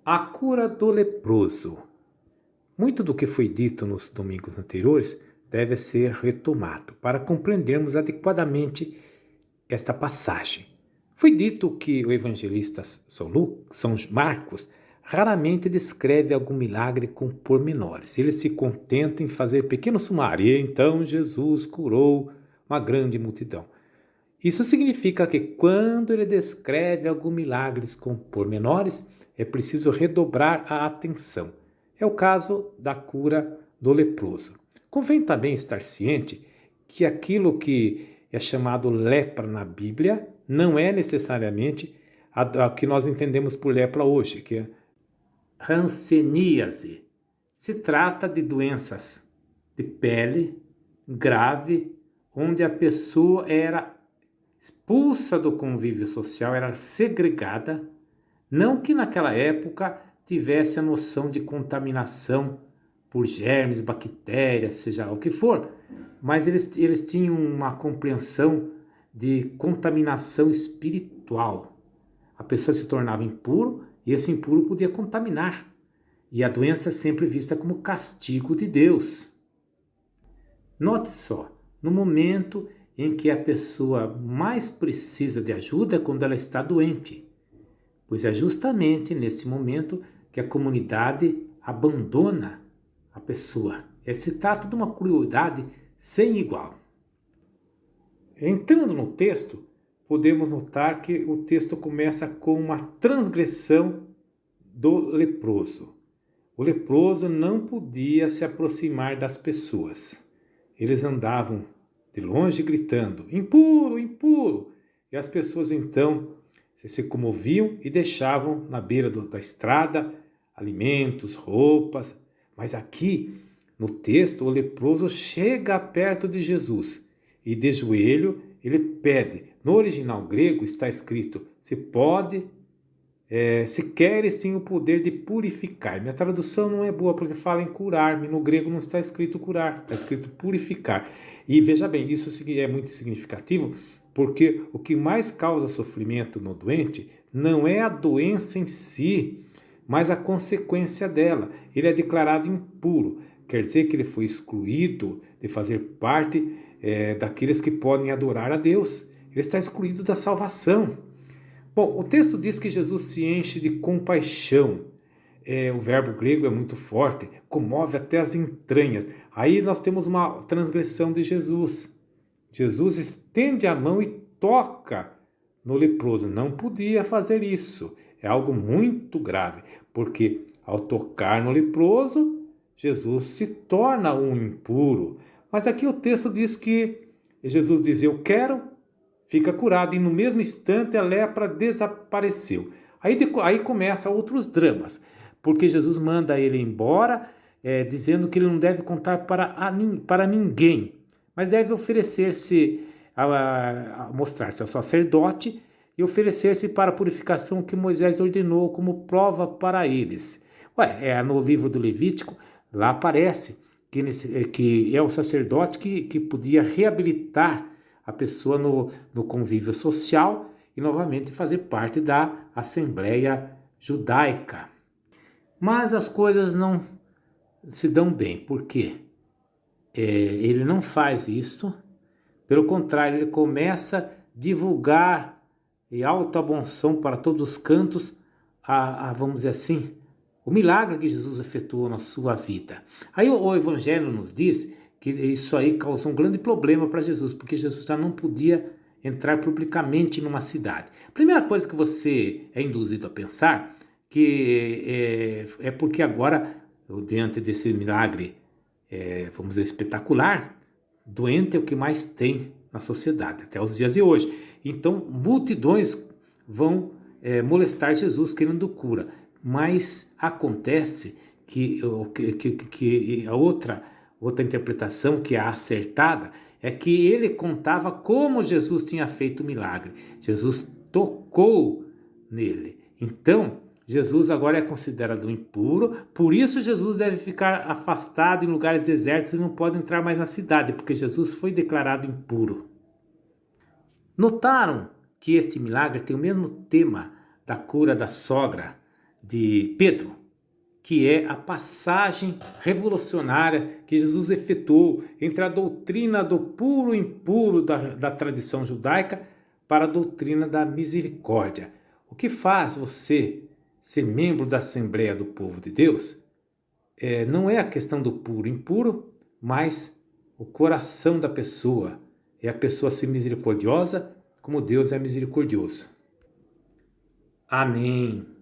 A cura do leproso. Muito do que foi dito nos domingos anteriores deve ser retomado para compreendermos adequadamente esta passagem. Foi dito que o evangelista São Marcos raramente descreve algum milagre com pormenores. Ele se contenta em fazer pequeno sumário. E então Jesus curou uma grande multidão. Isso significa que quando ele descreve alguns milagres com pormenores, é preciso redobrar a atenção. É o caso da cura do leproso. Convém também estar ciente que aquilo que é chamado lepra na Bíblia não é necessariamente a que nós entendemos por lepra hoje, que é hanseníase. Se trata de doenças de pele grave, onde a pessoa era expulsa do convívio social, era segregada. Não que naquela época tivesse a noção de contaminação por germes, bactérias, seja o que for, mas eles tinham uma compreensão de contaminação espiritual. A pessoa se tornava impuro e esse impuro podia contaminar. E a doença é sempre vista como castigo de Deus. Note só, no momento em que a pessoa mais precisa de ajuda é quando ela está doente, pois é justamente neste momento que a comunidade abandona a pessoa. Se trata de uma crueldade sem igual. Entrando no texto, podemos notar que o texto começa com uma transgressão do leproso. O leproso não podia se aproximar das pessoas. Eles andavam de longe gritando, impuro, impuro. E as pessoas então se comoviam e deixavam na beira da estrada alimentos, roupas. Mas aqui no texto o leproso chega perto de Jesus e de joelho ele pede. No original grego está escrito, se queres tem o poder de purificar. Minha tradução não é boa porque fala em curar-me. No grego não está escrito curar, está escrito purificar. E veja bem, isso é muito significativo porque o que mais causa sofrimento no doente não é a doença em si, mas a consequência dela. Ele é declarado impuro. Quer dizer que ele foi excluído de fazer parte daqueles que podem adorar a Deus. Ele está excluído da salvação. Bom, o texto diz que Jesus se enche de compaixão. O verbo grego é muito forte, comove até as entranhas. Aí nós temos uma transgressão de Jesus. Jesus estende a mão e toca no leproso. Não podia fazer isso. É algo muito grave, porque ao tocar no leproso, Jesus se torna um impuro. Mas aqui o texto diz que Jesus diz, eu quero, fica curado, e no mesmo instante a lepra desapareceu. Aí começa outros dramas, porque Jesus manda ele embora, dizendo que ele não deve contar para ninguém, mas deve oferecer-se, mostrar-se ao sacerdote e oferecer-se para a purificação que Moisés ordenou como prova para eles. No livro do Levítico, lá aparece que é o sacerdote que podia reabilitar a pessoa no convívio social e novamente fazer parte da Assembleia Judaica. Mas as coisas não se dão bem, porque ele não faz isso, pelo contrário, ele começa a divulgar em alta bom som para todos os cantos, vamos dizer assim, o milagre que Jesus efetuou na sua vida. Aí o Evangelho nos diz que isso aí causou um grande problema para Jesus, porque Jesus já não podia entrar publicamente numa cidade. A primeira coisa que você é induzido a pensar que é porque agora, diante desse milagre, vamos dizer, espetacular, doente é o que mais tem na sociedade, até os dias de hoje. Então, multidões vão molestar Jesus querendo cura. Mas acontece que a outra interpretação que é acertada é que ele contava como Jesus tinha feito o milagre. Jesus tocou nele. Então, Jesus agora é considerado impuro, por isso Jesus deve ficar afastado em lugares desertos e não pode entrar mais na cidade, porque Jesus foi declarado impuro. Notaram que este milagre tem o mesmo tema da cura da sogra de Pedro, que é a passagem revolucionária que Jesus efetuou entre a doutrina do puro e impuro da tradição judaica para a doutrina da misericórdia. O que faz você ser membro da Assembleia do Povo de Deus não é a questão do puro e impuro, mas o coração da pessoa. É a pessoa ser misericordiosa como Deus é misericordioso. Amém.